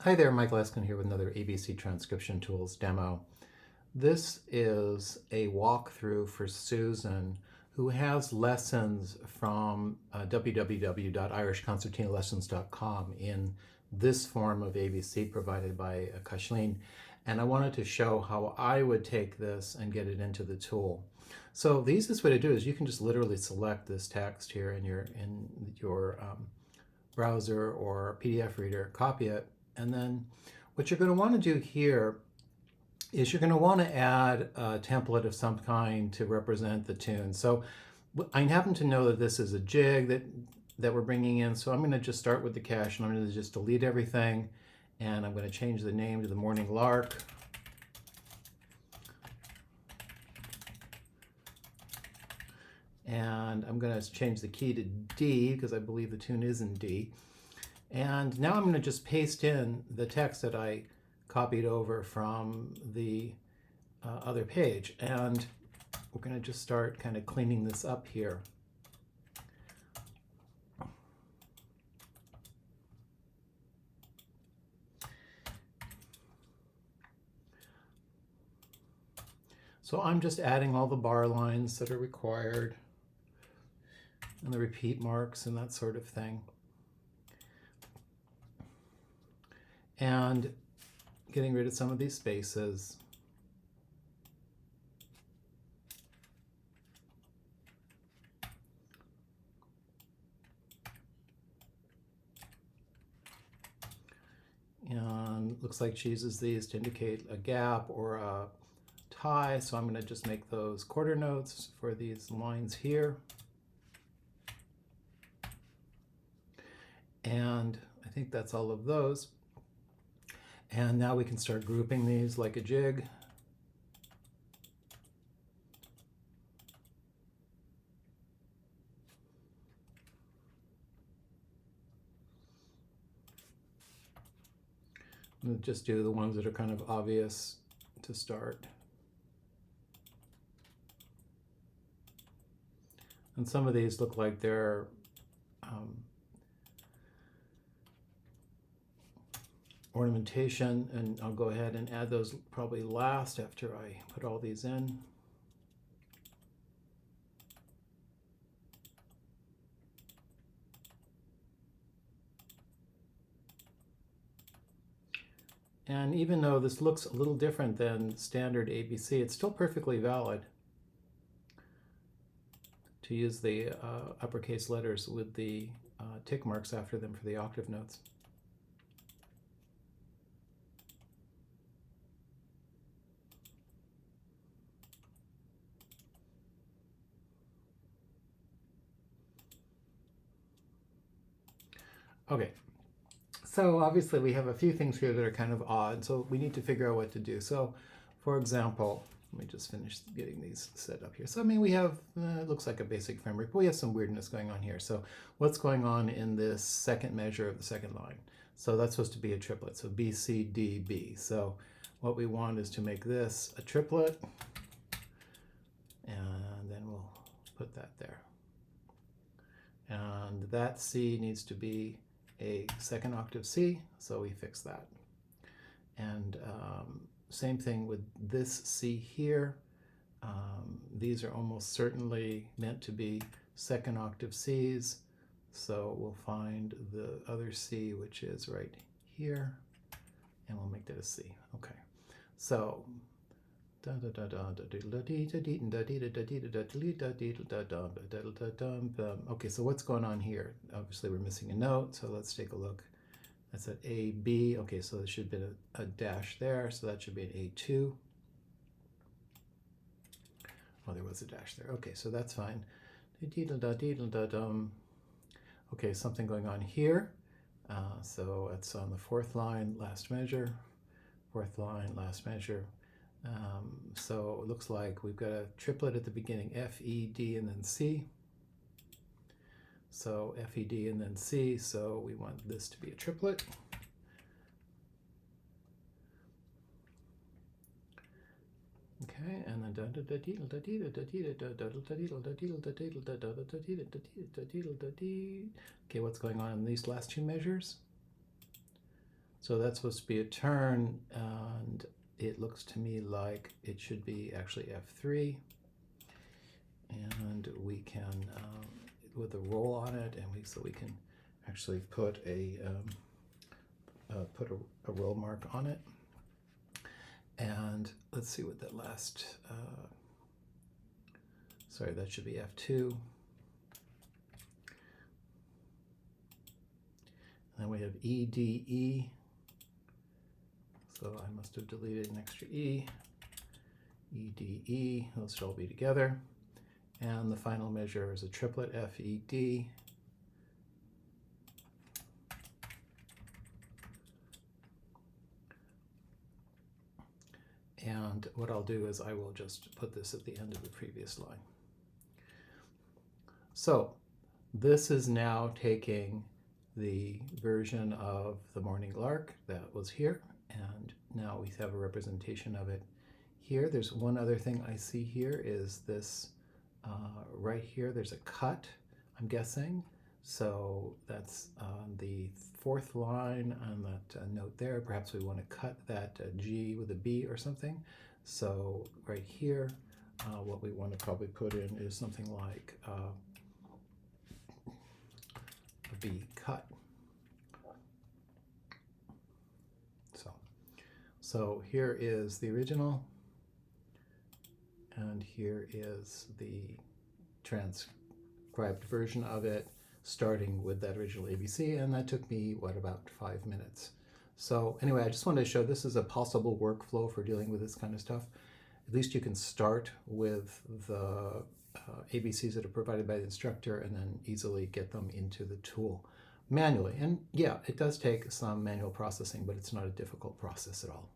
Hi there, Michael Eskin here with another ABC Transcription Tools demo. This is a walkthrough for Susan, who has lessons from www.irishconcertinalessons.com in this form of ABC provided by Kathleen. And I wanted to show how I would take this and get it into the tool. So the easiest way to do it is you can just literally select this text here in your browser or PDF reader, copy it, and then what you're going to want to do here is you're going to want to add a template of some kind to represent the tune. So I happen to know that this is a jig that we're bringing in, so I'm going to just start with the cache, and I'm going to just delete everything, and I'm going to change the name to the Morning Lark. And I'm going to change the key to D because I believe the tune is in D. And now I'm going to just paste in the text that I copied over from the other page. And we're going to just start kind of cleaning this up here. So I'm just adding all the bar lines that are required and the repeat marks and that sort of thing. And getting rid of some of these spaces. And looks like she uses these to indicate a gap or a tie, so I'm going to just make those quarter notes for these lines here. And I think that's all of those. And now we can start grouping these like a jig. We'll just do the ones that are kind of obvious to start. And some of these look like they're ornamentation, and I'll go ahead and add those probably last after I put all these in. And even though this looks a little different than standard ABC, it's still perfectly valid to use the uppercase letters with the tick marks after them for the octave notes. Okay, so obviously we have a few things here that are kind of odd, so we need to figure out what to do. So for example, let me just finish getting these set up here. So I mean, we have, it looks like a basic framework, but we have some weirdness going on here. So what's going on in this second measure of the second line? So that's supposed to be a triplet, so B, C, D, B. So what we want is to make this a triplet, and then we'll put that there. And that C needs to be a second octave C, so we fix that. And same thing with this C here. These are almost certainly meant to be second octave Cs, so we'll find the other C, which is right here, and we'll make that a C. Okay, so okay, so what's going on here? Obviously we're missing a note, so let's take a look. That's at A, B. Okay, so there should be a dash there, so that should be an A2. Oh, there was a dash there. Okay, so that's fine. Okay, something going on here. So it's on the fourth line, last measure. Fourth line, last measure. So it looks like we've got a triplet at the beginning, F, E, D, and then C. So F, E, D, and then C, so we want this to be a triplet. Okay, and then okay, what's going on in these last two measures? So that's supposed to be a turn, and it looks to me like it should be actually F3. And we can, with a roll on it, and so we can actually put a roll mark on it. And let's see what that last, sorry, that should be F2. And then we have EDE. So I must have deleted an extra E. EDE, those should all be together. And the final measure is a triplet, FED. And what I'll do is I will just put this at the end of the previous line. So this is now taking the version of the morning lark that was here, and now we have a representation of it here. There's one other thing I see here is this right here, there's a cut, I'm guessing. So that's on the fourth line on that note there. Perhaps we want to cut that G with a B or something. So right here, what we want to probably put in is something like a B cut. So here is the original, and here is the transcribed version of it, starting with that original ABC, and that took me, what, about 5 minutes. So anyway, I just wanted to show this is a possible workflow for dealing with this kind of stuff. At least you can start with the ABCs that are provided by the instructor and then easily get them into the tool manually. And yeah, it does take some manual processing, but it's not a difficult process at all.